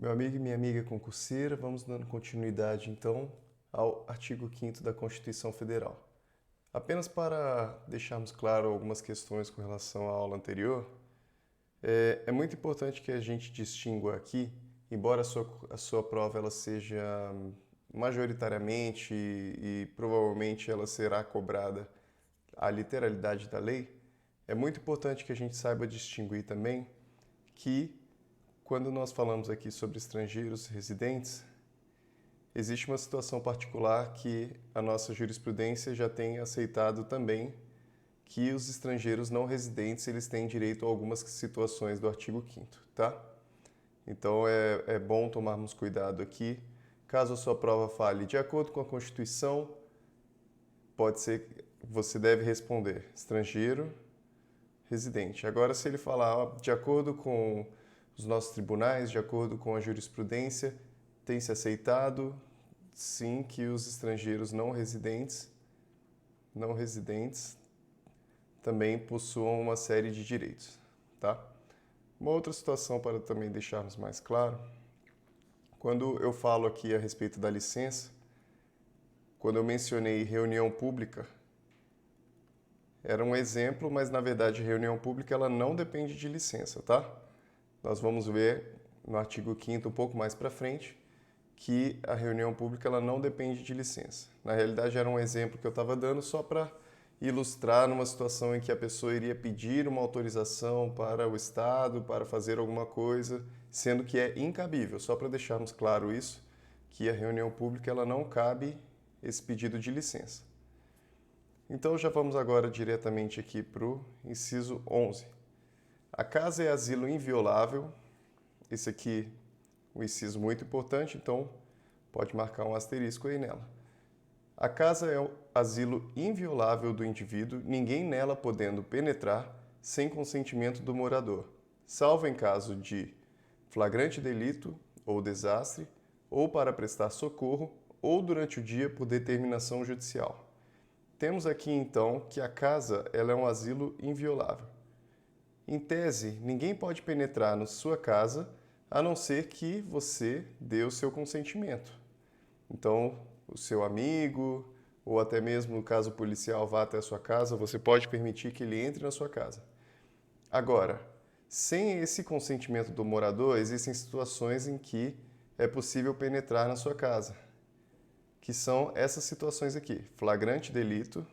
Meu amigo e minha amiga concurseira, vamos dando continuidade então ao artigo 5º da Constituição Federal. Apenas para deixarmos claro algumas questões com relação à aula anterior, é muito importante que a gente distingua aqui, embora a sua prova ela seja majoritariamente e provavelmente ela será cobrada à literalidade da lei, é muito importante que a gente saiba distinguir também que quando nós falamos aqui sobre estrangeiros residentes, existe uma situação particular que a nossa jurisprudência já tem aceitado também, que os estrangeiros não residentes eles têm direito a algumas situações do artigo 5º, tá? Então é bom tomarmos cuidado aqui. Caso a sua prova fale de acordo com a Constituição, pode ser que você deve responder estrangeiro residente. Agora, se ele falar de acordo com os nossos tribunais, de acordo com a jurisprudência, tem se aceitado, sim, que os estrangeiros não residentes também possuam uma série de direitos, tá? Uma outra situação para também deixarmos mais claro, quando eu falo aqui a respeito da licença, quando eu mencionei reunião pública, era um exemplo, mas na verdade reunião pública ela não depende de licença, tá? Nós vamos ver no artigo 5º um pouco mais para frente que a reunião pública ela não depende de licença. Na realidade era um exemplo que eu estava dando só para ilustrar numa situação em que a pessoa iria pedir uma autorização para o Estado para fazer alguma coisa, sendo que é incabível, só para deixarmos claro isso, que a reunião pública ela não cabe esse pedido de licença. Então já vamos agora diretamente aqui para o inciso 11. A casa é asilo inviolável. Esse aqui é um inciso muito importante, então pode marcar um asterisco aí nela. A casa é o asilo inviolável do indivíduo, ninguém nela podendo penetrar sem consentimento do morador, salvo em caso de flagrante delito ou desastre, ou para prestar socorro, ou durante o dia por determinação judicial. Temos aqui então que a casa ela é um asilo inviolável. Em tese, ninguém pode penetrar na sua casa a não ser que você dê o seu consentimento. Então, o seu amigo, ou até mesmo no caso policial vá até a sua casa, você pode permitir que ele entre na sua casa. Agora, sem esse consentimento do morador, existem situações em que é possível penetrar na sua casa, que são essas situações aqui: flagrante delito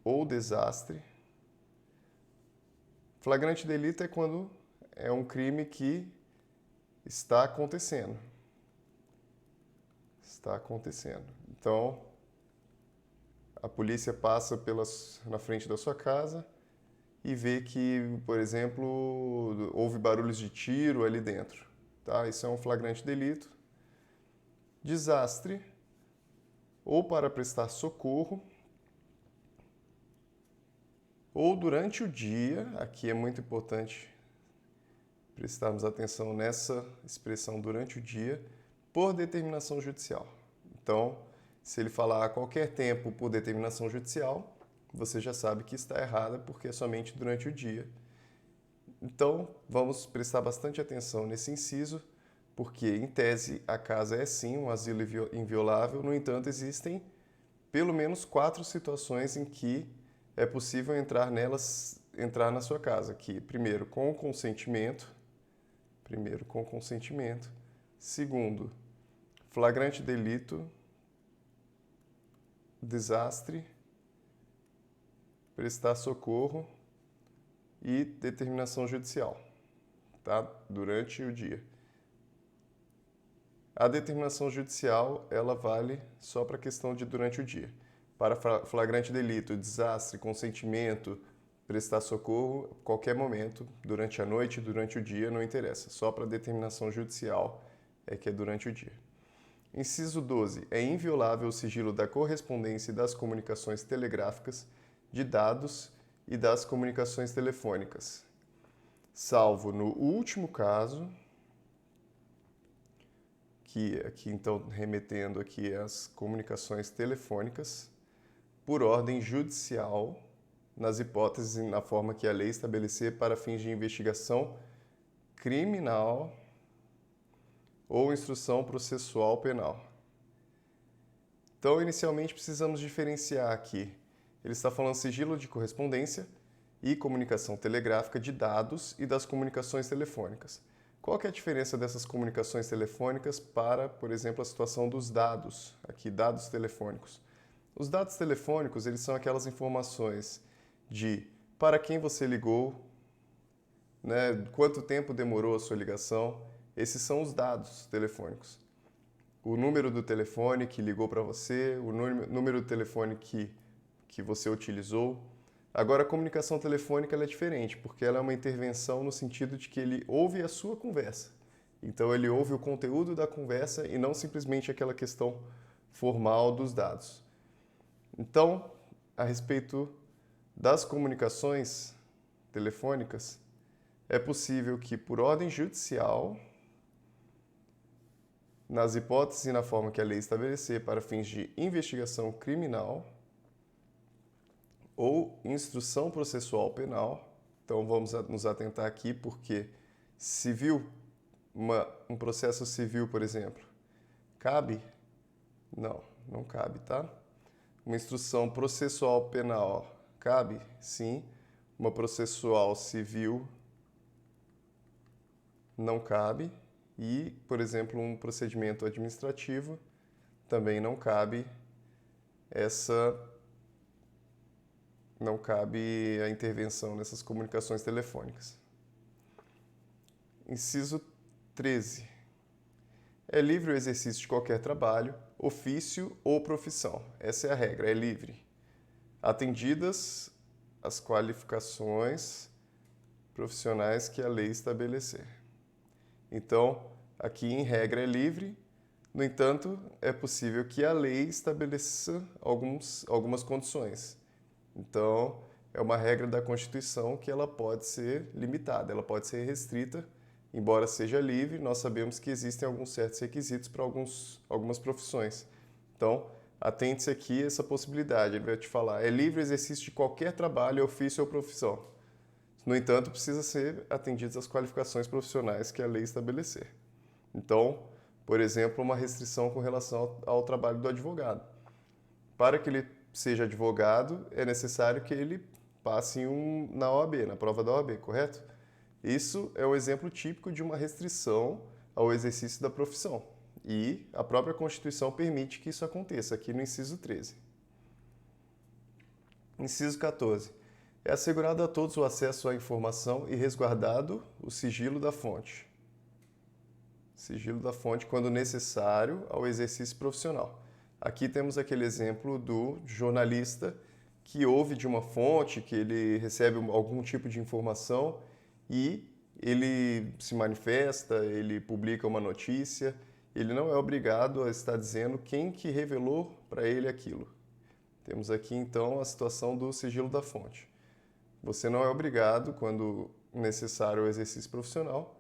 ou desastre. Flagrante delito é quando é um crime que está acontecendo. Está acontecendo. Então, a polícia passa na frente da sua casa e vê que, por exemplo, houve barulhos de tiro ali dentro. Tá? Isso é um flagrante delito. Desastre, ou para prestar socorro, ou durante o dia, aqui é muito importante prestarmos atenção nessa expressão durante o dia, por determinação judicial. Então, se ele falar a qualquer tempo por determinação judicial, você já sabe que está errada porque é somente durante o dia. Então, vamos prestar bastante atenção nesse inciso, porque, em tese, a casa é sim um asilo inviolável, no entanto, existem pelo menos 4 situações em que é possível entrar na sua casa, que primeiro com consentimento, segundo, flagrante delito, desastre, prestar socorro e determinação judicial, tá? Durante o dia. A determinação judicial, ela vale só para a questão de durante o dia. Para flagrante delito, desastre, consentimento, prestar socorro, qualquer momento, durante a noite, durante o dia, não interessa. Só para determinação judicial é que é durante o dia. Inciso 12. É inviolável o sigilo da correspondência e das comunicações telegráficas, de dados e das comunicações telefônicas, salvo no último caso, que aqui então remetendo aqui às comunicações telefônicas, por ordem judicial, nas hipóteses e na forma que a lei estabelecer para fins de investigação criminal ou instrução processual penal. Então, inicialmente, precisamos diferenciar aqui. Ele está falando sigilo de correspondência e comunicação telegráfica de dados e das comunicações telefônicas. Qual que é a diferença dessas comunicações telefônicas para, por exemplo, a situação dos dados, aqui, dados telefônicos? Os dados telefônicos, eles são aquelas informações de para quem você ligou, né, quanto tempo demorou a sua ligação. Esses são os dados telefônicos. O número do telefone que ligou para você, o número do telefone que você utilizou. Agora, a comunicação telefônica ela é diferente, porque ela é uma intervenção no sentido de que ele ouve a sua conversa. Então, ele ouve o conteúdo da conversa e não simplesmente aquela questão formal dos dados. Então, a respeito das comunicações telefônicas, é possível que, por ordem judicial, nas hipóteses e na forma que a lei estabelecer para fins de investigação criminal ou instrução processual penal, então vamos nos atentar aqui porque civil, um processo civil, por exemplo, cabe? Não, não cabe, tá? Uma instrução processual penal cabe? Sim. Uma processual civil não cabe. E, por exemplo, um procedimento administrativo também não cabe a intervenção nessas comunicações telefônicas. Inciso 13. É livre o exercício de qualquer trabalho, ofício ou profissão. Essa é a regra, é livre. Atendidas as qualificações profissionais que a lei estabelecer. Então, aqui em regra é livre, no entanto, é possível que a lei estabeleça algumas condições. Então, é uma regra da Constituição que ela pode ser limitada, ela pode ser restrita, embora seja livre, nós sabemos que existem alguns certos requisitos para algumas profissões. Então, atente-se aqui a essa possibilidade, ele vai te falar, é livre o exercício de qualquer trabalho, ofício ou profissão. No entanto, precisa ser atendidas as qualificações profissionais que a lei estabelecer. Então, por exemplo, uma restrição com relação ao trabalho do advogado. Para que ele seja advogado, é necessário que ele passe na OAB, na prova da OAB, correto? Isso é um exemplo típico de uma restrição ao exercício da profissão. E a própria Constituição permite que isso aconteça, aqui no inciso 13. Inciso 14. É assegurado a todos o acesso à informação e resguardado o sigilo da fonte. Sigilo da fonte quando necessário ao exercício profissional. Aqui temos aquele exemplo do jornalista que ouve de uma fonte, que ele recebe algum tipo de informação e ele se manifesta, ele publica uma notícia, ele não é obrigado a estar dizendo quem que revelou para ele aquilo. Temos aqui então a situação do sigilo da fonte. Você não é obrigado, quando necessário ao exercício profissional,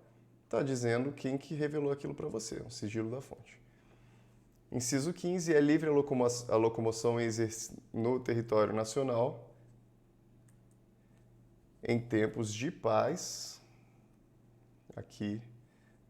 está dizendo quem que revelou aquilo para você, o sigilo da fonte. Inciso 15. É livre a locomoção no território nacional em tempos de paz. Aqui,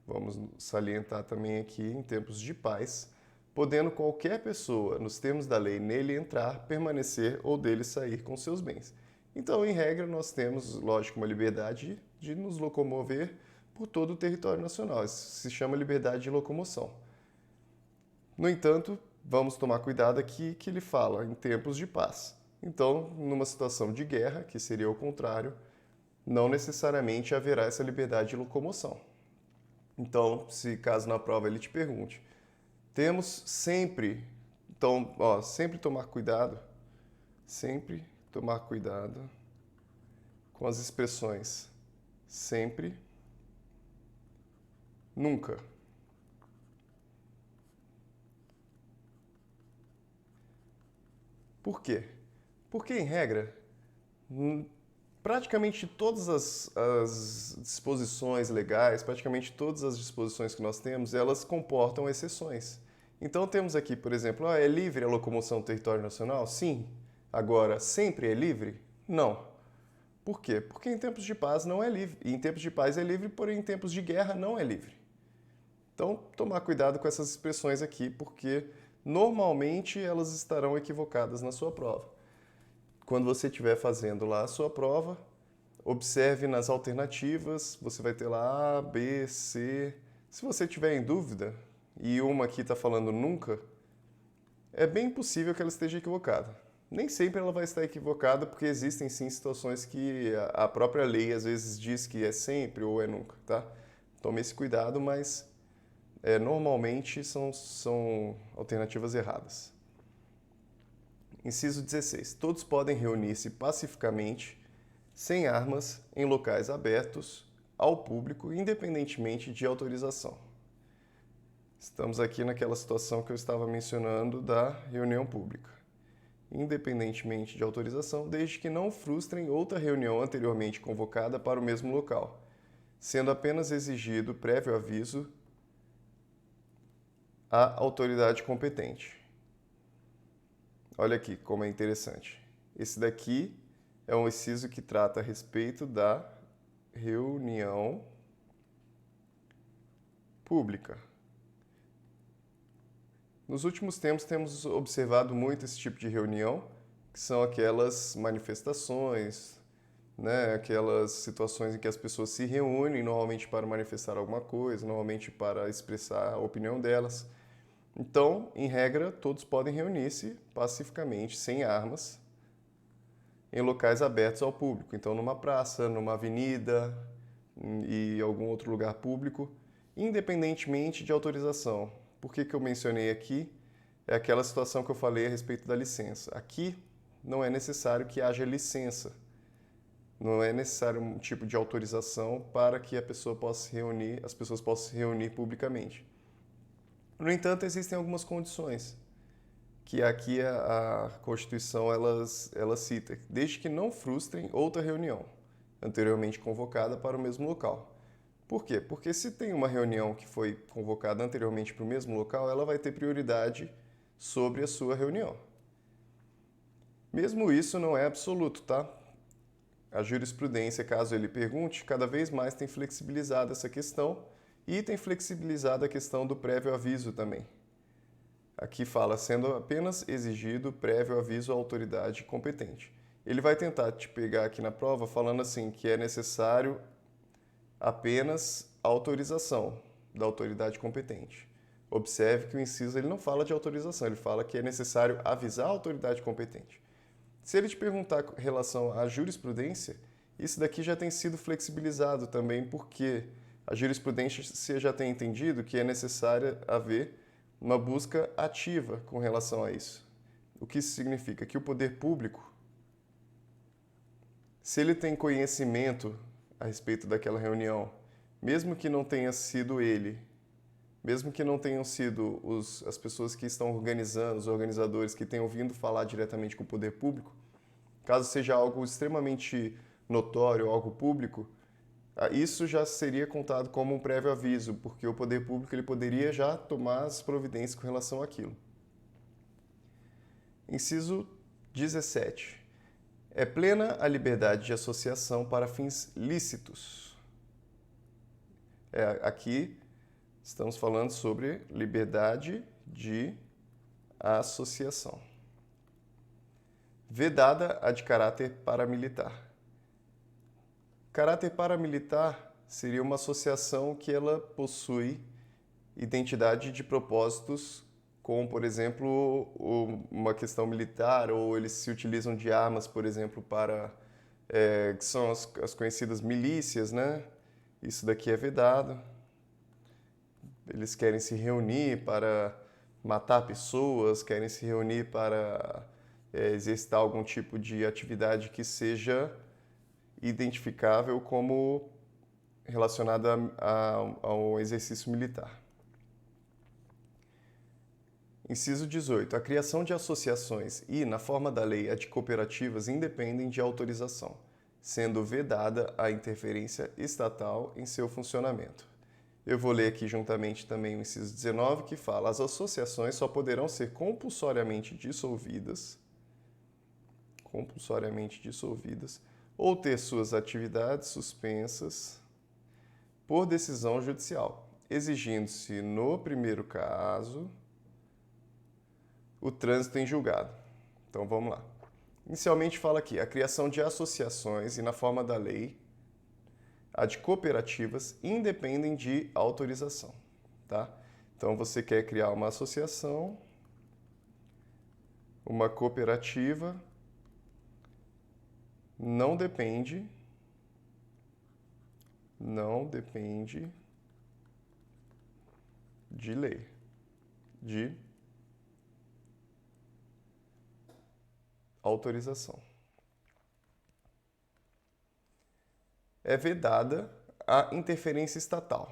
vamos salientar também aqui, em tempos de paz, podendo qualquer pessoa, nos termos da lei, nele entrar, permanecer ou dele sair com seus bens. Então, em regra, nós temos, lógico, uma liberdade de nos locomover por todo o território nacional. Isso se chama liberdade de locomoção. No entanto, vamos tomar cuidado aqui que ele fala em tempos de paz. Então, numa situação de guerra, que seria o contrário, não necessariamente haverá essa liberdade de locomoção. Então, se caso na prova ele te pergunte, temos sempre, então, sempre tomar cuidado com as expressões sempre, nunca. Por quê? Porque, em regra, praticamente todas as disposições legais, praticamente todas as disposições que nós temos, elas comportam exceções. Então, temos aqui, por exemplo, é livre a locomoção no território nacional? Sim. Agora, sempre é livre? Não. Por quê? Porque em tempos de paz não é livre. E em tempos de paz é livre, porém em tempos de guerra não é livre. Então, tomar cuidado com essas expressões aqui, porque normalmente elas estarão equivocadas na sua prova. Quando você estiver fazendo lá a sua prova, observe nas alternativas, você vai ter lá A, B, C. Se você tiver em dúvida, e uma aqui está falando nunca, é bem possível que ela esteja equivocada. Nem sempre ela vai estar equivocada, porque existem sim situações que a própria lei às vezes diz que é sempre ou é nunca, tá? Tome esse cuidado, mas normalmente são alternativas erradas. Inciso 16. Todos podem reunir-se pacificamente, sem armas, em locais abertos, ao público, independentemente de autorização. Estamos aqui naquela situação que eu estava mencionando da reunião pública. Independentemente de autorização, desde que não frustrem outra reunião anteriormente convocada para o mesmo local, sendo apenas exigido prévio aviso à autoridade competente. Olha aqui como é interessante. Esse daqui é um inciso que trata a respeito da reunião pública. Nos últimos tempos temos observado muito esse tipo de reunião, que são aquelas manifestações, né, aquelas situações em que as pessoas se reúnem normalmente para manifestar alguma coisa, normalmente para expressar a opinião delas. Então, em regra, todos podem reunir-se pacificamente, sem armas, em locais abertos ao público. Então, numa praça, numa avenida e algum outro lugar público, independentemente de autorização. Por que eu mencionei aqui? É aquela situação que eu falei a respeito da licença. Aqui não é necessário que haja licença. Não é necessário um tipo de autorização para que a pessoa possa se reunir, as pessoas possam se reunir publicamente. No entanto, existem algumas condições que aqui a Constituição ela cita, desde que não frustrem outra reunião anteriormente convocada para o mesmo local. Por quê? Porque se tem uma reunião que foi convocada anteriormente para o mesmo local, ela vai ter prioridade sobre a sua reunião. Mesmo isso não é absoluto, tá? A jurisprudência, caso ele pergunte, cada vez mais tem flexibilizado essa questão e tem flexibilizado a questão do prévio aviso também. Aqui fala, sendo apenas exigido prévio aviso à autoridade competente. Ele vai tentar te pegar aqui na prova falando assim, que é necessário apenas autorização da autoridade competente. Observe que o inciso ele não fala de autorização, ele fala que é necessário avisar a autoridade competente. Se ele te perguntar com relação à jurisprudência, isso daqui já tem sido flexibilizado também, porque a jurisprudência já tem entendido que é necessário haver uma busca ativa com relação a isso. O que isso significa? Que o poder público, se ele tem conhecimento a respeito daquela reunião, mesmo que não tenha sido ele, mesmo que não tenham sido as pessoas que estão organizando, os organizadores que tenham vindo falar diretamente com o poder público, caso seja algo extremamente notório, algo público, isso já seria contado como um prévio aviso, porque o poder público ele poderia já tomar as providências com relação àquilo. Inciso 17. É plena a liberdade de associação para fins lícitos. Aqui estamos falando sobre liberdade de associação. Vedada a de caráter paramilitar. Caráter paramilitar seria uma associação que ela possui identidade de propósitos, como, por exemplo, uma questão militar, ou eles se utilizam de armas, por exemplo, para que são as conhecidas milícias, né? Isso daqui é vedado. Eles querem se reunir para matar pessoas, querem se reunir para exercitar algum tipo de atividade que seja identificável como relacionada ao exercício militar. Inciso 18. A criação de associações e, na forma da lei, a de cooperativas independem de autorização, sendo vedada a interferência estatal em seu funcionamento. Eu vou ler aqui juntamente também o inciso 19, que fala: as associações só poderão ser compulsoriamente dissolvidas ou ter suas atividades suspensas por decisão judicial, exigindo-se, no primeiro caso, o trânsito em julgado. Então vamos lá. Inicialmente fala aqui a criação de associações e, na forma da lei, a de cooperativas independem de autorização, tá? Então você quer criar uma associação, uma cooperativa, não depende de lei, de autorização. É vedada a interferência estatal.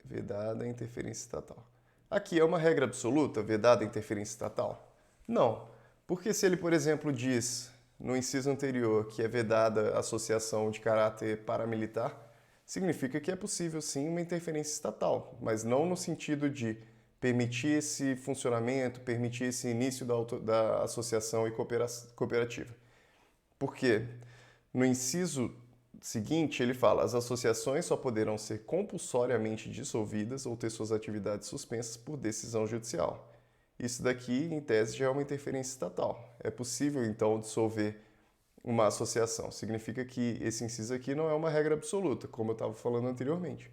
Vedada a interferência estatal. Aqui é uma regra absoluta, vedada a interferência estatal? Não, porque se ele, por exemplo, diz no inciso anterior que é vedada a associação de caráter paramilitar, significa que é possível sim uma interferência estatal, mas não no sentido de permitir esse funcionamento, permitir esse início da associação e cooperativa. Por quê? No inciso seguinte, ele fala: as associações só poderão ser compulsoriamente dissolvidas ou ter suas atividades suspensas por decisão judicial. Isso daqui, em tese, já é uma interferência estatal. É possível, então, dissolver uma associação. Significa que esse inciso aqui não é uma regra absoluta, como eu estava falando anteriormente.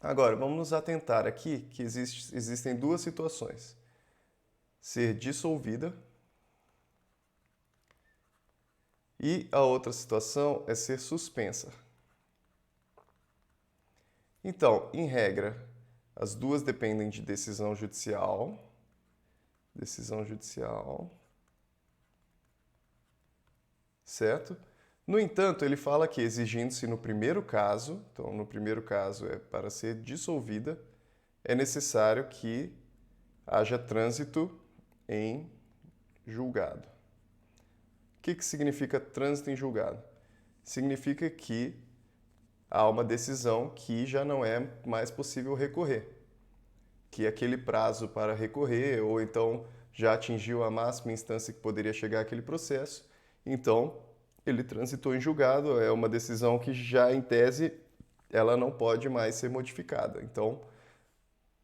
Agora, vamos nos atentar aqui que existem duas situações: ser dissolvida e a outra situação é ser suspensa. Então, em regra, as duas dependem de decisão judicial. Certo? No entanto, ele fala que exigindo-se no primeiro caso, então no primeiro caso é para ser dissolvida, é necessário que haja trânsito em julgado. O que significa trânsito em julgado? Significa que há uma decisão que já não é mais possível recorrer, que aquele prazo para recorrer, ou então já atingiu a máxima instância que poderia chegar àquele processo, então ele transitou em julgado, é uma decisão que já, em tese, ela não pode mais ser modificada. Então,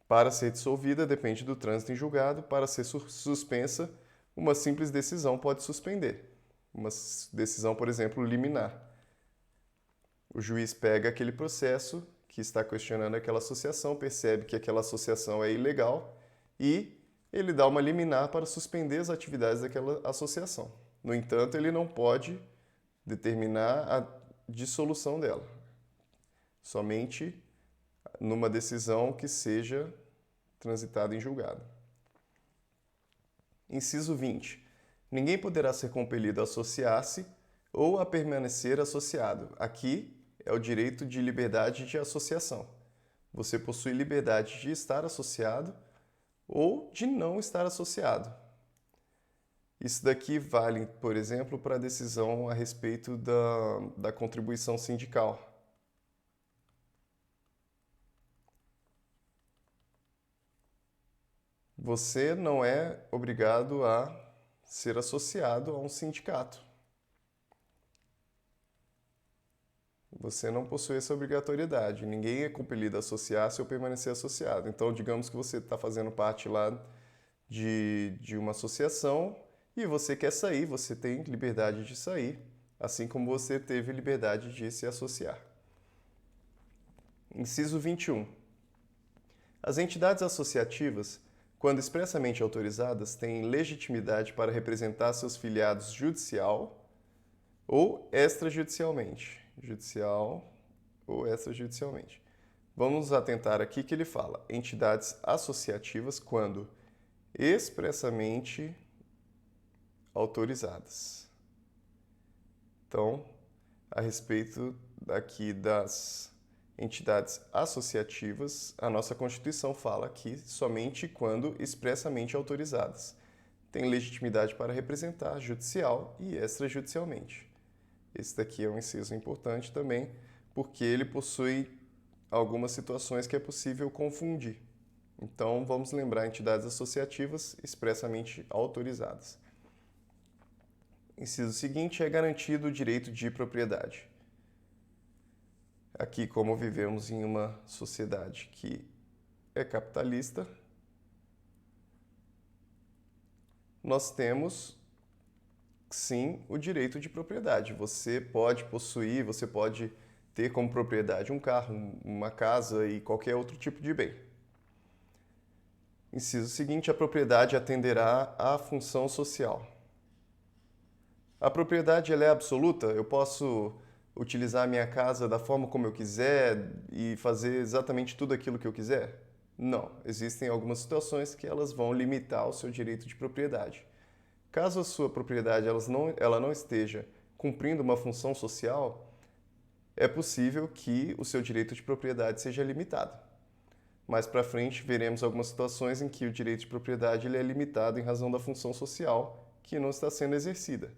para ser dissolvida, depende do trânsito em julgado. Para ser suspensa, uma simples decisão pode suspender. Uma decisão, por exemplo, liminar. O juiz pega aquele processo que está questionando aquela associação, percebe que aquela associação é ilegal e ele dá uma liminar para suspender as atividades daquela associação. No entanto, ele não pode determinar a dissolução dela, somente numa decisão que seja transitada em julgado. Inciso 20. Ninguém poderá ser compelido a associar-se ou a permanecer associado. Aqui é o direito de liberdade de associação. Você possui liberdade de estar associado ou de não estar associado. Isso daqui vale, por exemplo, para a decisão a respeito da contribuição sindical. Você não é obrigado a ser associado a um sindicato. Você não possui essa obrigatoriedade. Ninguém é compelido a associar-se ou permanecer associado. Então, digamos que você está fazendo parte lá de uma associação e você quer sair, você tem liberdade de sair, assim como você teve liberdade de se associar. Inciso 21. As entidades associativas, quando expressamente autorizadas, têm legitimidade para representar seus filiados judicial ou extrajudicialmente. Judicial ou extrajudicialmente. Vamos nos atentar aqui que ele fala entidades associativas quando expressamente autorizadas. Então, a respeito aqui das entidades associativas, a nossa Constituição fala que somente quando expressamente autorizadas. Tem legitimidade para representar judicial e extrajudicialmente. Esse daqui é um inciso importante também, porque ele possui algumas situações que é possível confundir. Então, vamos lembrar entidades associativas expressamente autorizadas. Inciso seguinte é garantido o direito de propriedade. Aqui, como vivemos em uma sociedade que é capitalista, nós temos, sim, o direito de propriedade. Você pode possuir, você pode ter como propriedade um carro, uma casa e qualquer outro tipo de bem. Inciso seguinte, a propriedade atenderá à função social. A propriedade ela é absoluta, eu posso utilizar a minha casa da forma como eu quiser e fazer exatamente tudo aquilo que eu quiser? Não, existem algumas situações que elas vão limitar o seu direito de propriedade. Caso a sua propriedade ela não esteja cumprindo uma função social, é possível que o seu direito de propriedade seja limitado. Mais para frente, veremos algumas situações em que o direito de propriedade ele é limitado em razão da função social que não está sendo exercida.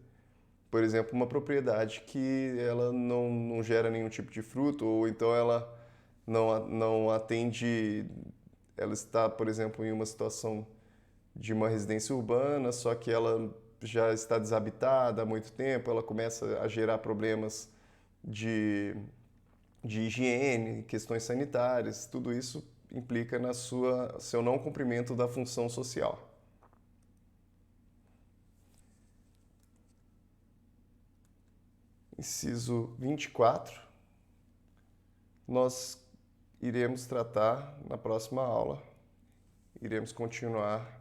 Por exemplo, uma propriedade que ela não gera nenhum tipo de fruto, ou então ela não atende, ela está, por exemplo, em uma situação de uma residência urbana, só que ela já está desabitada há muito tempo, ela começa a gerar problemas de higiene, questões sanitárias, tudo isso implica na seu não cumprimento da função social. Inciso 24, nós iremos tratar na próxima aula. Iremos continuar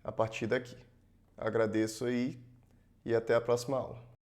a partir daqui. Agradeço aí e até a próxima aula.